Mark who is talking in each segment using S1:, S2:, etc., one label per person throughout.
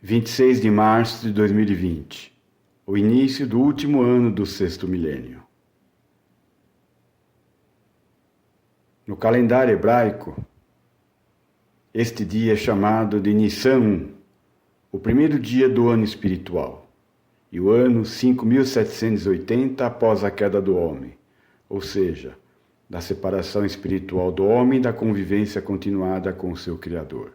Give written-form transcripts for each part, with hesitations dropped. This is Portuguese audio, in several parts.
S1: 26 de março de 2020, o início do último ano do sexto milênio. No calendário hebraico, este dia é chamado de Nissan, o primeiro dia do ano espiritual, e o ano 5780 após a queda do homem, ou seja, da separação espiritual do homem e da convivência continuada com o seu Criador.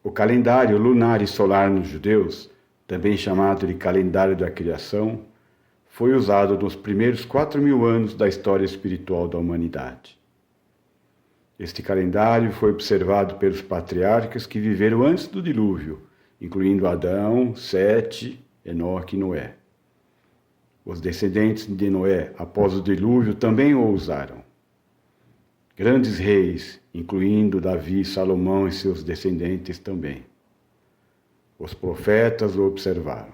S1: O calendário lunar e solar nos judeus, também chamado de calendário da criação, foi usado nos primeiros 4.000 anos da história espiritual da humanidade. Este calendário foi observado pelos patriarcas que viveram antes do dilúvio, incluindo Adão, Sete, Enoque e Noé. Os descendentes de Noé, após o dilúvio, também o usaram. Grandes reis, incluindo Davi, Salomão e seus descendentes também. Os profetas o observaram.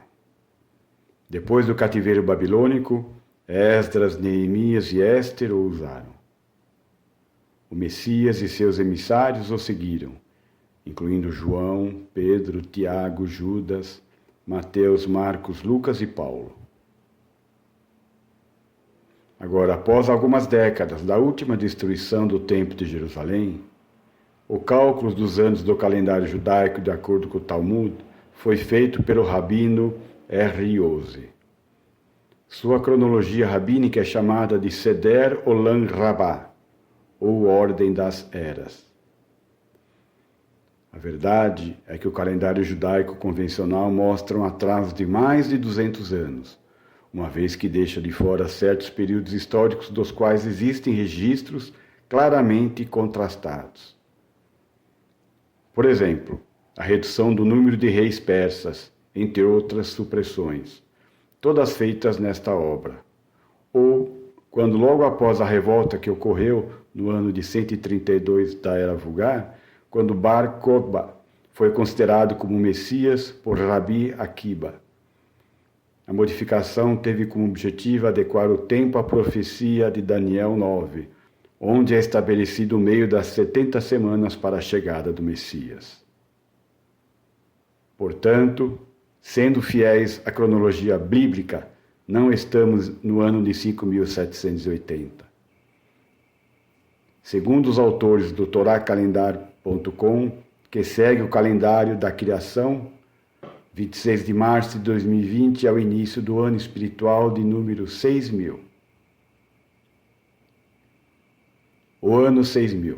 S1: Depois do cativeiro babilônico, Esdras, Neemias e Éster o usaram. O Messias e seus emissários o seguiram, incluindo João, Pedro, Tiago, Judas, Mateus, Marcos, Lucas e Paulo. Agora, após algumas décadas da última destruição do Templo de Jerusalém, o cálculo dos anos do calendário judaico, de acordo com o Talmud, foi feito pelo rabino R. Sua cronologia rabínica é chamada de Seder Olam Rabbah, ou Ordem das Eras. A verdade é que o calendário judaico convencional mostra um atraso de mais de 200 anos, uma vez que deixa de fora certos períodos históricos dos quais existem registros claramente contrastados. Por exemplo, a redução do número de reis persas, entre outras supressões, todas feitas nesta obra. Ou, quando logo após a revolta que ocorreu no ano de 132 da Era Vulgar, quando Bar Kokhba foi considerado como Messias por Rabi Akiba. A modificação teve como objetivo adequar o tempo à profecia de Daniel 9, onde é estabelecido o meio das 70 semanas para a chegada do Messias. Portanto, sendo fiéis à cronologia bíblica, não estamos no ano de 5780. Segundo os autores do toracalendar.com, que segue o calendário da criação, 26 de março de 2020 é o início do ano espiritual de número 6.000. O ano 6.000.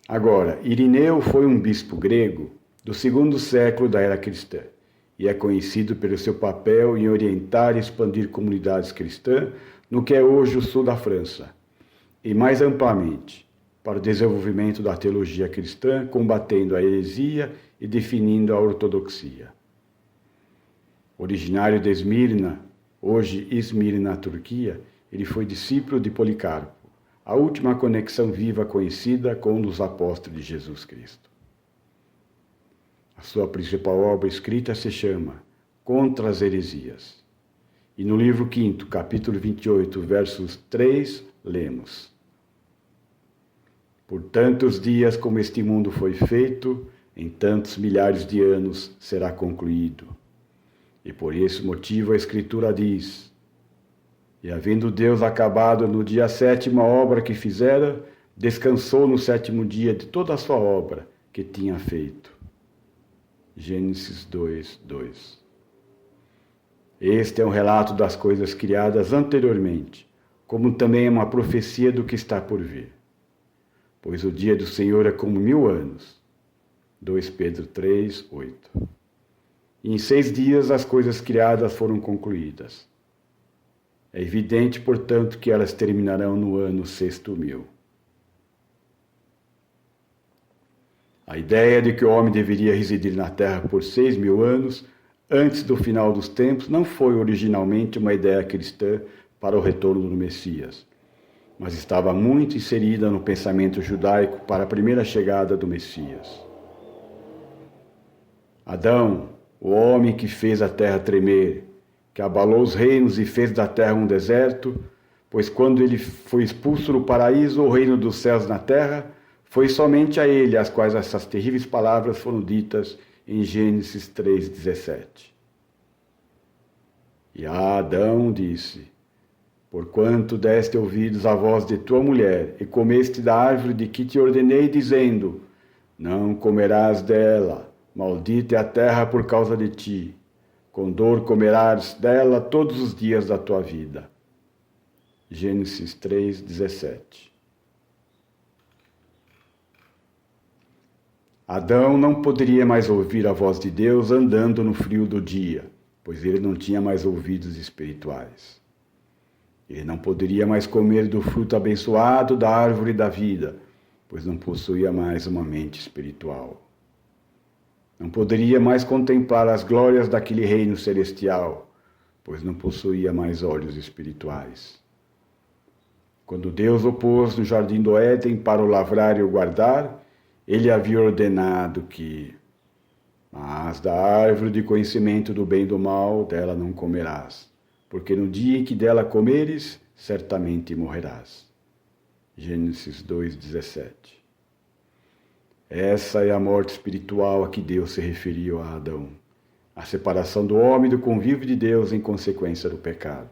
S1: Agora, Irineu foi um bispo grego do segundo século da era cristã e é conhecido pelo seu papel em orientar e expandir comunidades cristãs no que é hoje o sul da França, e mais amplamente, para o desenvolvimento da teologia cristã, combatendo a heresia e definindo a ortodoxia. Originário de Esmirna, hoje Izmir na Turquia, ele foi discípulo de Policarpo, a última conexão viva conhecida com um dos apóstolos de Jesus Cristo. A sua principal obra escrita se chama Contra as Heresias. E no livro 5º, capítulo 28, versos 3, lemos: Por tantos dias como este mundo foi feito, em tantos milhares de anos será concluído. E por esse motivo a Escritura diz: E havendo Deus acabado no dia 7º a obra que fizera, descansou no 7º dia de toda a sua obra que tinha feito. Gênesis 2:2. Este é um relato das coisas criadas anteriormente, como também é uma profecia do que está por vir. Pois o dia do Senhor é como 1000 anos. 2 Pedro 3:8. E em 6 dias as coisas criadas foram concluídas. É evidente, portanto, que elas terminarão no ano 6.000. A ideia de que o homem deveria residir na Terra por 6.000 anos, antes do final dos tempos, não foi originalmente uma ideia cristã para o retorno do Messias, mas estava muito inserida no pensamento judaico para a primeira chegada do Messias. Adão, o homem que fez a terra tremer, que abalou os reinos e fez da terra um deserto, pois quando ele foi expulso do paraíso, o reino dos céus na terra, Foi somente a ele às quais essas terríveis palavras foram ditas em Gênesis 3,17. E a Adão disse: porquanto deste ouvidos à voz de tua mulher, e comeste da árvore de que te ordenei, dizendo: não comerás dela, maldita é a terra por causa de ti, com dor comerás dela todos os dias da tua vida. Gênesis 3,17. Adão não poderia mais ouvir a voz de Deus andando no frio do dia, pois ele não tinha mais ouvidos espirituais. Ele não poderia mais comer do fruto abençoado da árvore da vida, pois não possuía mais uma mente espiritual. Não poderia mais contemplar as glórias daquele reino celestial, pois não possuía mais olhos espirituais. Quando Deus o pôs no jardim do Éden para o lavrar e o guardar, ele havia ordenado que: mas da árvore de conhecimento do bem e do mal, dela não comerás, porque no dia em que dela comeres, certamente morrerás. Gênesis 2,17. Essa é a morte espiritual a que Deus se referiu a Adão, a separação do homem do convívio de Deus em consequência do pecado.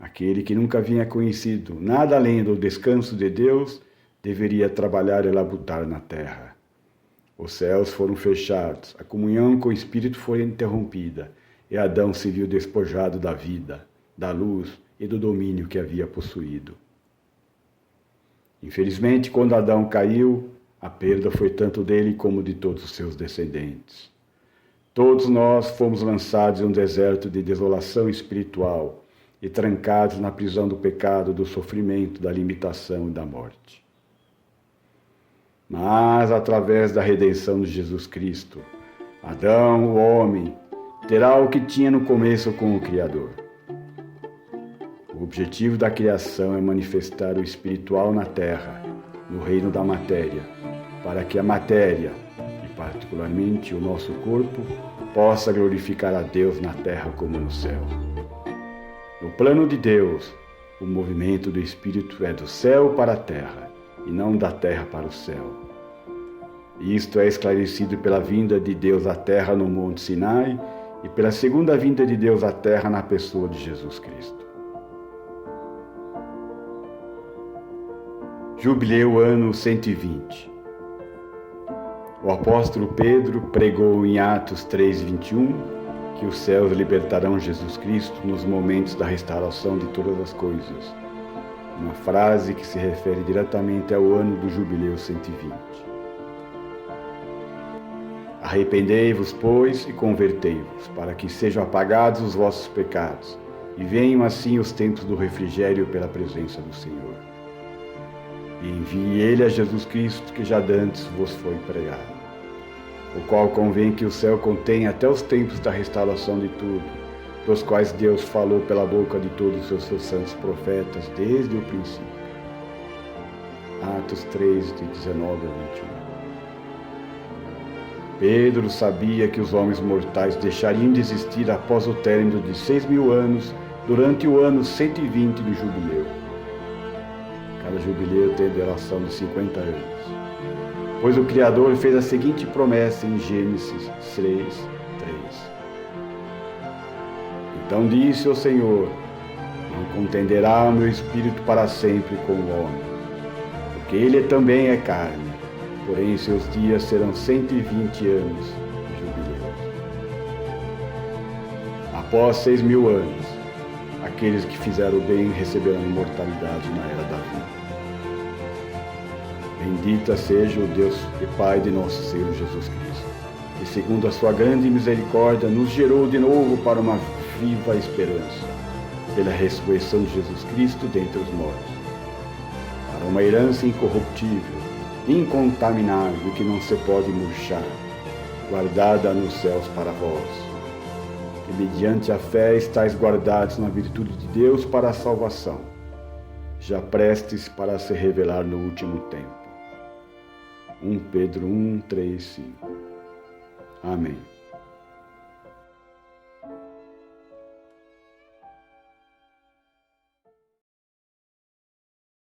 S1: Aquele que nunca havia conhecido nada além do descanso de Deus deveria trabalhar e labutar na terra. Os céus foram fechados, a comunhão com o Espírito foi interrompida, e Adão se viu despojado da vida, da luz e do domínio que havia possuído. Infelizmente, quando Adão caiu, a perda foi tanto dele como de todos os seus descendentes. Todos nós fomos lançados em um deserto de desolação espiritual e trancados na prisão do pecado, do sofrimento, da limitação e da morte. Mas, através da redenção de Jesus Cristo, Adão, o homem, terá o que tinha no começo com o Criador. O objetivo da criação é manifestar o espiritual na terra, no reino da matéria, para que a matéria, e particularmente o nosso corpo, possa glorificar a Deus na terra como no céu. No plano de Deus, o movimento do Espírito é do céu para a terra, e não da terra para o céu. Isto é esclarecido pela vinda de Deus à terra no Monte Sinai e pela segunda vinda de Deus à terra na pessoa de Jesus Cristo. Jubileu ano 120. O apóstolo Pedro pregou em Atos 3:21 que os céus libertarão Jesus Cristo nos momentos da restauração de todas as coisas. Uma frase que se refere diretamente ao ano do Jubileu 120. Arrependei-vos, pois, e convertei-vos, para que sejam apagados os vossos pecados, e venham assim os tempos do refrigério pela presença do Senhor. E envie ele a Jesus Cristo, que já dantes vos foi pregado, o qual convém que o céu contenha até os tempos da restauração de tudo, dos quais Deus falou pela boca de todos os seus santos profetas desde o princípio. Atos 3, de 19 a 21. Pedro sabia que os homens mortais deixariam de existir após o término de 6.000 anos, durante o ano 120 do jubileu. Cada jubileu tem duração de 50 anos. Pois o Criador fez a seguinte promessa em Gênesis 3:3. Então disse o Senhor: não contenderá o meu espírito para sempre com o homem, porque ele também é carne, porém seus dias serão 120 anos de jubileu. Após 6.000 anos, aqueles que fizeram o bem receberão imortalidade na era da vida. Bendita seja o Deus e Pai de nosso Senhor Jesus Cristo, que segundo a sua grande misericórdia nos gerou de novo para uma viva esperança, pela ressurreição de Jesus Cristo dentre os mortos, para uma herança incorruptível, incontaminável, que não se pode murchar, guardada nos céus para vós, que mediante a fé estáis guardados na virtude de Deus para a salvação, já prestes para se revelar no último tempo. 1 Pedro 1:3-5. Amém.